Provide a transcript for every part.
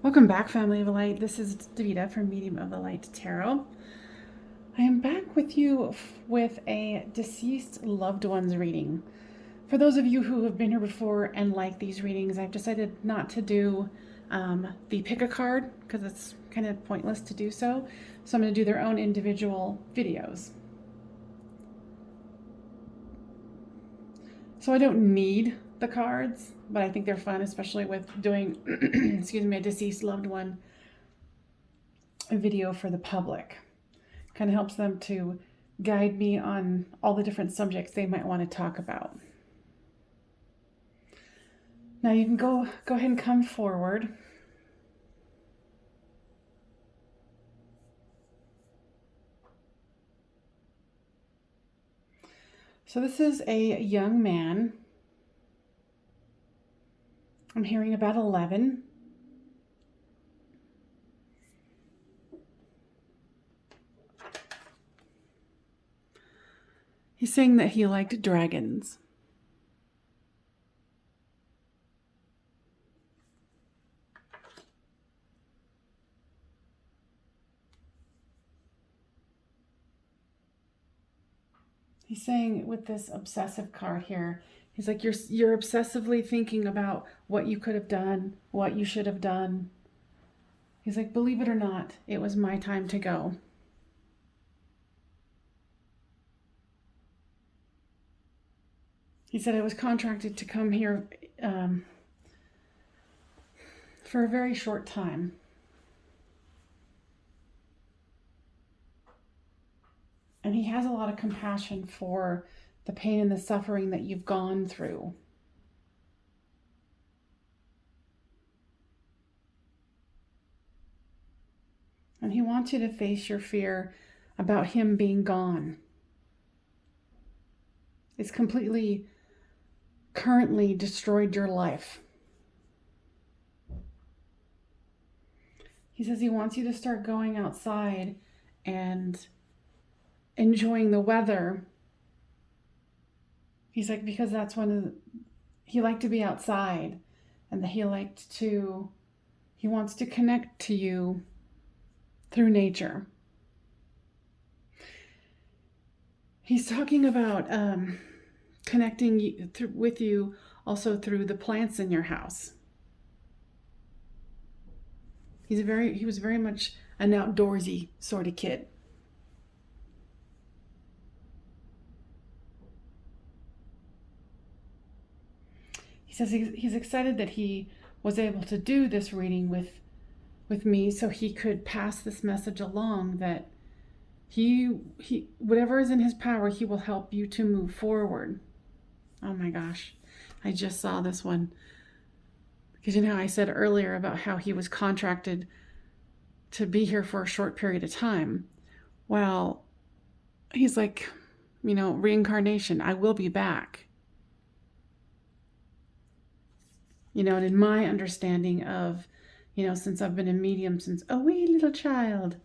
Welcome back, Family of the Light. This is Davida from Medium of the Light Tarot. I am back with you with a deceased loved ones reading. For those of you who have been here before and like these readings, I've decided not to do the pick a card because it's kind of pointless to do so. So I'm going to do their own individual videos. So I don't need the cards, but I think they're fun, especially with doing, excuse me, a deceased loved one video for the public. Kind of helps them to guide me on all the different subjects they might want to talk about. Now you can go ahead and come forward. So this is a young man. I'm hearing about 11. He's saying that he liked dragons. He's saying with this obsessive card here, he's like, you're obsessively thinking about what you could have done, what you should have done. He's like, believe it or not, it was my time to go. He said, I was contracted to come here for a very short time. And he has a lot of compassion for the pain and the suffering that you've gone through. And he wants you to face your fear about him being gone. It's completely, currently destroyed your life. He says he wants you to start going outside and enjoying the weather. He's like, because that's he liked to be outside, and he wants to connect to you through nature. He's talking about connecting with you also through the plants in your house. He was very much an outdoorsy sort of kid. He says he's excited that he was able to do this reading with me so he could pass this message along that he whatever is in his power, he will help you to move forward. Oh my gosh, I just saw this one. Because you know how I said earlier about how he was contracted to be here for a short period of time. Well, he's like, reincarnation, I will be back. And in my understanding of, since I've been a medium since a wee little child,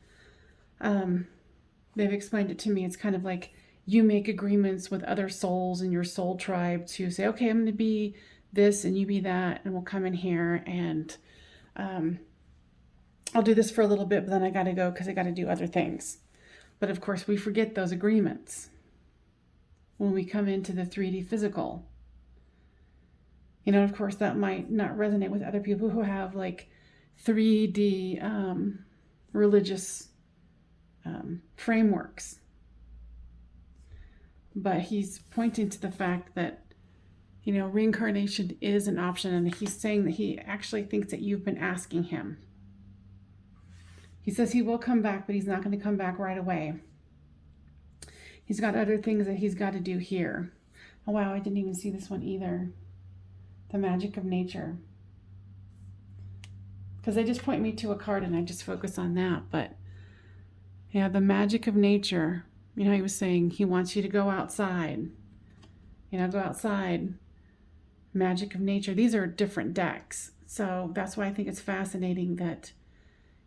they've explained it to me. It's kind of like you make agreements with other souls in your soul tribe to say, okay, I'm going to be this and you be that, and we'll come in here and I'll do this for a little bit, but then I got to go because I got to do other things. But of course, we forget those agreements when we come into the 3D physical. Of course, that might not resonate with other people who have like 3D religious frameworks. But he's pointing to the fact that, reincarnation is an option, and he's saying that he actually thinks that you've been asking him. He says he will come back, but he's not going to come back right away. He's got other things that he's got to do here. Oh, wow, I didn't even see this one either. The magic of nature. Because they just point me to a card and I just focus on that. But yeah, the magic of nature. He was saying he wants you to go outside. Go outside. Magic of nature. These are different decks. So that's why I think it's fascinating that,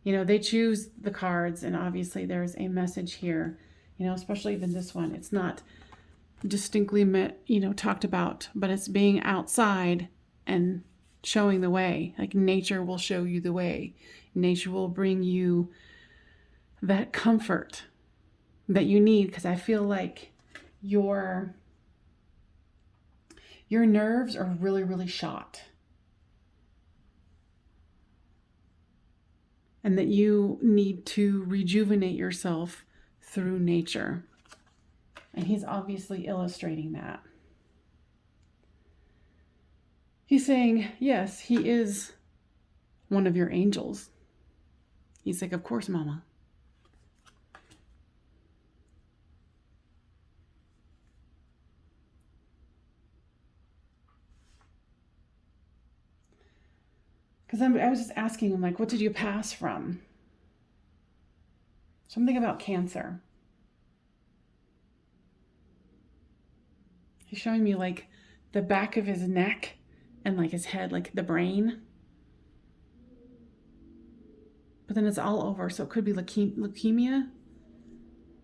they choose the cards, and obviously there's a message here, especially even this one. It's not distinctly talked about, but it's being outside and showing the way. Like nature will show you the way. Nature will bring you that comfort that you need, because I feel like your nerves are really, really shot. And that you need to rejuvenate yourself through nature. And he's obviously illustrating that. He's saying, yes, he is one of your angels. He's like, of course, Mama. Because I was just asking him, like, what did you pass from? Something about cancer. He's showing me, like, the back of his neck and, like, his head, like, the brain. But then it's all over, so it could be leukemia.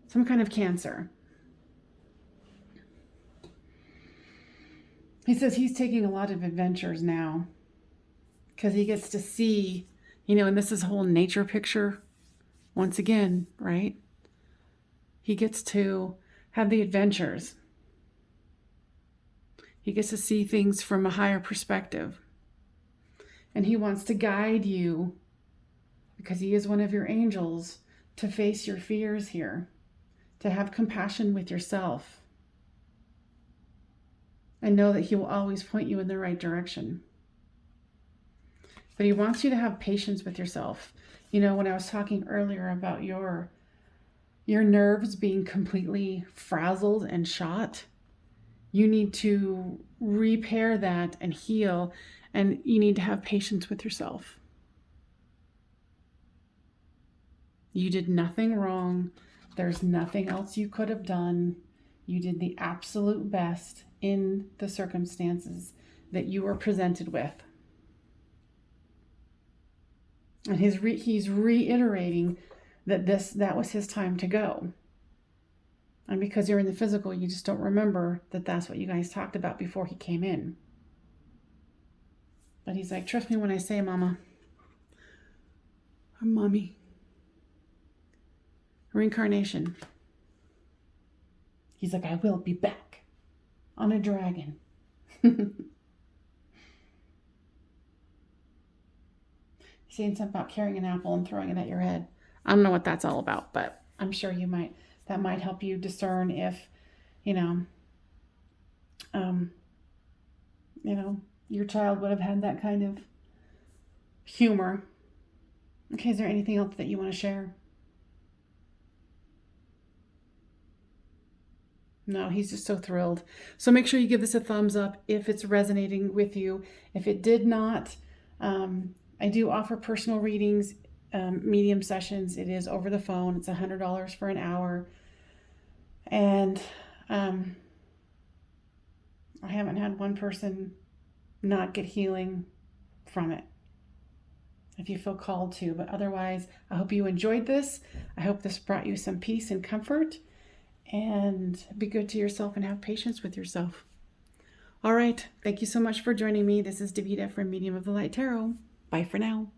Some kind of cancer. He says he's taking a lot of adventures now, because he gets to see, and this is a whole nature picture once again, right? He gets to have the adventures. He gets to see things from a higher perspective. And he wants to guide you, because he is one of your angels, to face your fears here, to have compassion with yourself, and know that he will always point you in the right direction. But he wants you to have patience with yourself. When I was talking earlier about your nerves being completely frazzled and shot, you need to repair that and heal, and you need to have patience with yourself. You did nothing wrong. There's nothing else you could have done. You did the absolute best in the circumstances that you were presented with. And he's reiterating that was his time to go. And because you're in the physical, you just don't remember that that's what you guys talked about before he came in. But he's like, trust me when I say, Mama, or Mommy. Reincarnation. He's like, I will be back on a dragon. Saying something about carrying an apple and throwing it at your head. I don't know what that's all about, but I'm sure that might help you discern if, your child would have had that kind of humor. Okay, is there anything else that you want to share? No, he's just so thrilled. So make sure you give this a thumbs up if it's resonating with you. If it did not, I do offer personal readings, medium sessions. It is over the phone. It's $100 for an hour. And I haven't had one person not get healing from it, if you feel called to. But otherwise, I hope you enjoyed this. I hope this brought you some peace and comfort. And be good to yourself and have patience with yourself. All right. Thank you so much for joining me. This is Davida from Medium of the Light Tarot. Bye for now.